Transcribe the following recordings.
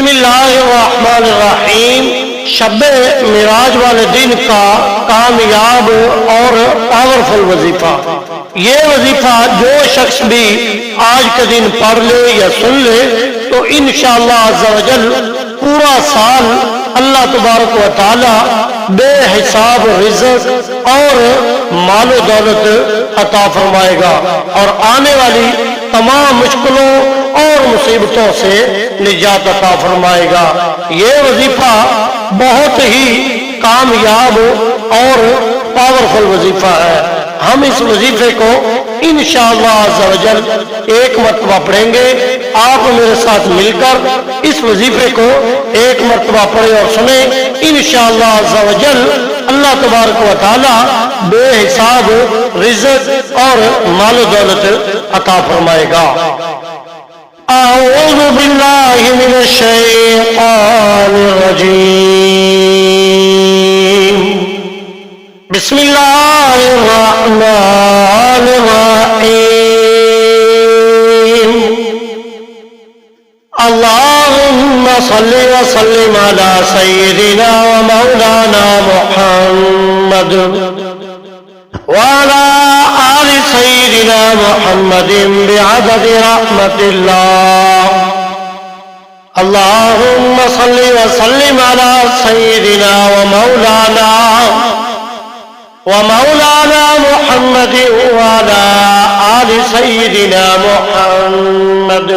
बिस्मिल्लाहिर्रहमानिर्रहीम। शब मिराज वाले दिन का कामयाब और पावरफुल वजीफा। ये वजीफा जो शख्स भी आज के दिन पढ़ ले या सुन ले तो इंशाअल्लाह अज़्ज़ा वजल पूरा साल अल्लाह तबारक व तआला बेहिसाब रिज़्क़ और मालो दौलत अता फरमाएगा और आने वाली तमाम मुश्किलों और मुसीबतों से निजात अता फरमाएगा। ये वजीफा बहुत ही कामयाब और पावरफुल वजीफा है। हम इस वजीफे को इंशाअल्लाह अज़्ज़ा वजल एक मरतबा पढ़ेंगे। आप मेरे साथ मिलकर इस वजीफे को एक मरतबा पढ़े और सुने। इंशाअल्लाह अज़्ज़ा वजल अल्लाह तबारक व तआला बेहिसाब रिज़्क़ और मालो दौलत अता फरमाएगा। अऊज़ु बिल्लाहि मिनश शैतानिर रजीम। बिस्मिल्लाहिर्रहमानिर्रहीम। अल्लाहुम्मा सल्लि व सल्लिम अला सय्यिदिना व मौलाना मुहम्मद व अला आलि सय्यिदिना मुहम्मदिन बिअददि रहमतिल्लाह। अल्लाहुम्मा सल्लि व सल्लिम अला सय्यिदिना व मौलाना मुहम्मद व अला आलि सय्यिदिना मुहम्मद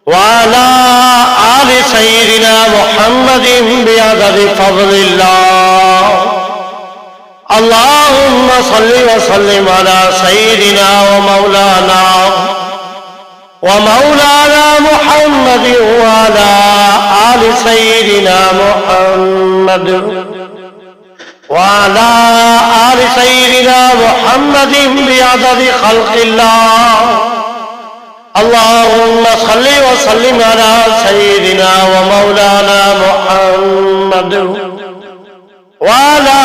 व अला आलि सय्यिदिना मुहम्मदिन बिअददि फज़लिल्लाह। अल्लाहुम्मा सल्लि व सल्लिम अला सय्यिदिना व मौलाना मुहम्मद व अला आलि सय्यिदिना मुहम्मद व अला आलि सय्यिदिना मुहम्मदिन बिअददि खल्क़िल्लाह। अल्लाहुम्मा सल्लि व सल्लिम अला सय्यिदिना व मौलाना मुहम्मद व अला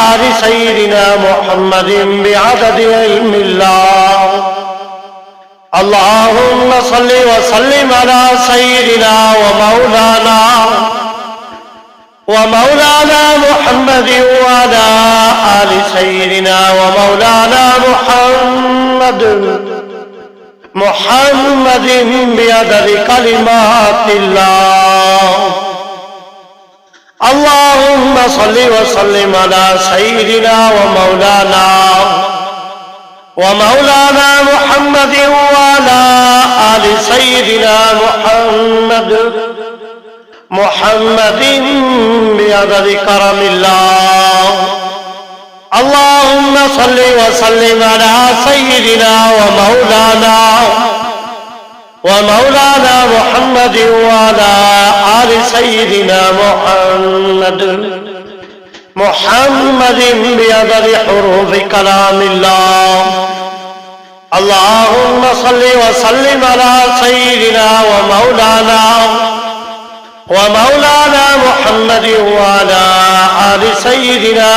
आलि सय्यिदिना मुहम्मदिन बिअददि इल्मिल्लाह। अल्लाहुम्मा सल्लि व सल्लिम अला सय्यिदिना व मौलाना मुहम्मद व अला आलि सय्यिदिना व मौलाना मुहम्मदिन बिअददि कलिमातिल्लाह। अल्लाहुम्मा सल्लि व सल्लिम अला सय्यिदिना व मौलाना मुहम्मद व अला आलि सय्यिदिना मुहम्मदिन बिअददि करमिल्लाह। अल्लाहुम्मा सल्लि व सल्लिम अला सय्यिदिना व मौलाना मुहम्मद व अला आलि सय्यिदिना मुहम्मदिन बिअददि हुरूफि कलामिल्लाह। अल्लाहुम्मा सल्लि व सल्लिम अला सय्यिदिना व मौलाना मुहम्मद व अला आलि सय्यिदिना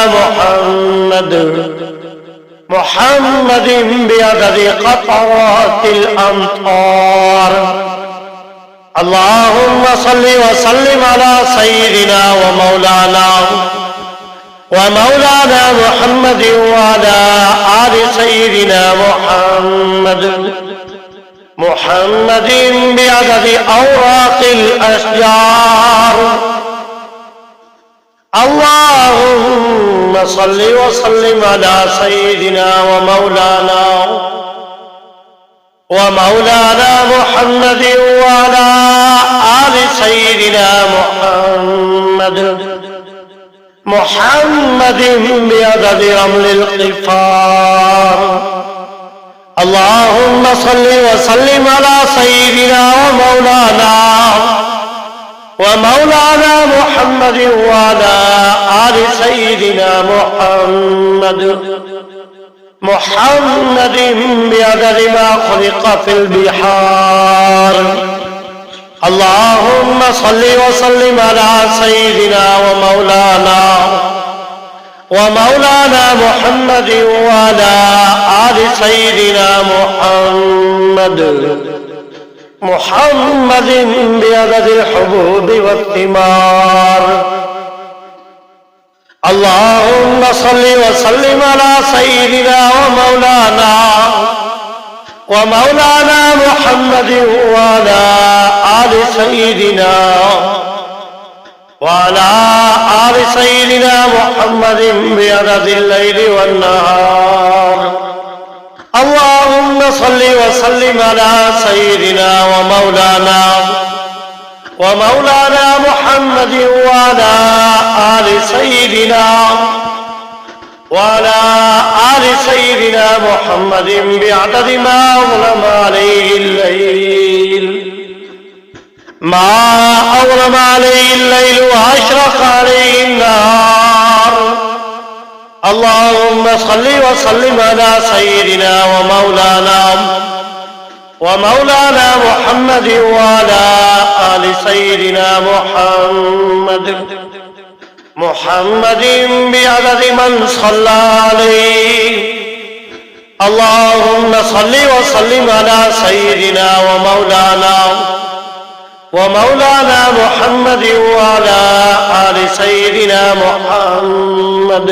मुहम्मदिन बिअददि क़तरातिल अमतार। अल्लाहुम्मा सल्लि व सल्लिम अला सय्यिदिना व मौलाना मुहम्मद व अला आलि सय्यिदिना मुहम्मदिन बिअददि औराक़िल अशजार। अल्लाहुम्मा सल्लि व सल्लिम अला सय्यिदिना व मौलाना मुहम्मद व अला आलि सय्यिदिना मुहम्मदिन बिअददि रमलिल ग़िफ़ार। अल्लाहुम्मा सल्लि व सल्लिम अला सय्यिदिना व मौलाना मुहम्मद व अला आलि सय्यिदिना मुहम्मदिन बिअददि मा ख़ुलिक़ फ़िल बिहार। अल्लाहुम्मा सल्लि व सल्लिम अला सय्यिदिना व मौलाना मुहम्मद व अला आलि सय्यिदिना मुहम्मद محمد بعدد الحبوب والثمار. اللهم صل وسلم على سيدنا ومولانا محمد وعلى آل سيدنا محمد بعدد الليل والنهار. اللهم صل وسلم على سيدنا ومولانا محمد وعلى آل سيدنا محمد بعدد ما أظلم عليه الليل وأشرق عليه النهار. اللهم صل وسلم على سيدنا ومولانا محمد وعلى آل سيدنا محمد بعدد من صلى عليه. اللهم صل وسلم على سيدنا ومولانا محمد وعلى آل سيدنا محمد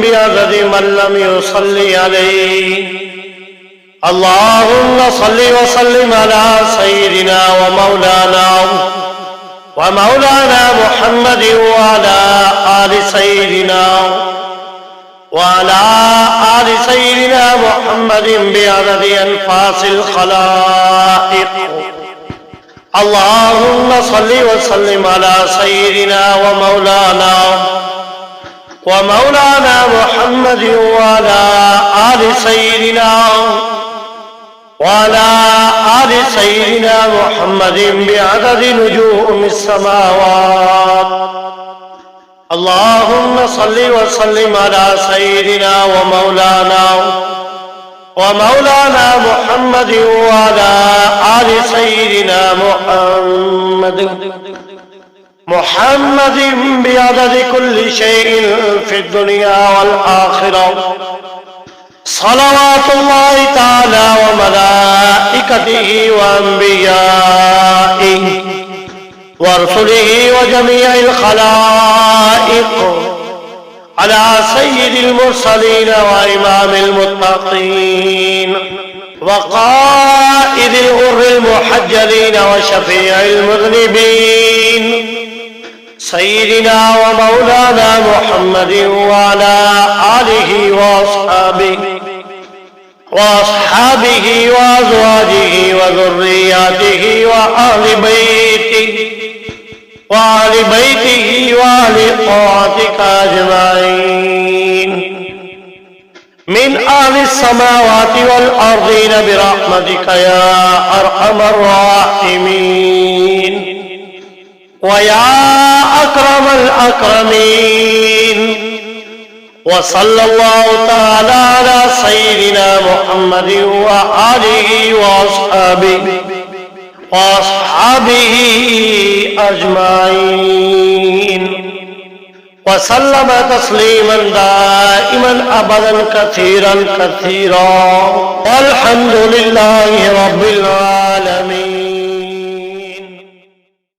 بعدد من لم يصلي عليه. اللهم صل وسلم على سيدنا ومولانا محمد وعلى آل سيدنا محمد بعدد أنفاس الخلائق. اللهم صل وسلم على سيدنا ومولانا محمد وعلى آل سيدنا محمد بعدد نجوم السماوات. اللهم صل وسلم على سيدنا ومولانا محمد وعلى آل سيدنا محمد بعدد كل شيء في الدنيا والآخرة. صلوات الله تعالى وملائكته وأنبيائه ورسله وجميع الخلائق على سيد المرسلين وإمام المتقين وقائد الغر المحجلين وشفيع المذنبين سيدنا ومولانا محمد وعلى آله وأصحابه وأزواجه وذرياته وآل بيته وآل طاعتك أجمعين من آل السماوات والأرضين برحمتك يا أرحم الراحمين ويا أكرم الأكرمين. وصلى الله تعالى على سيدنا محمد وآله وأصحابه أجمعين وسلم تسليما دائما أبدا كثيرا والحمد لله رب العالمين.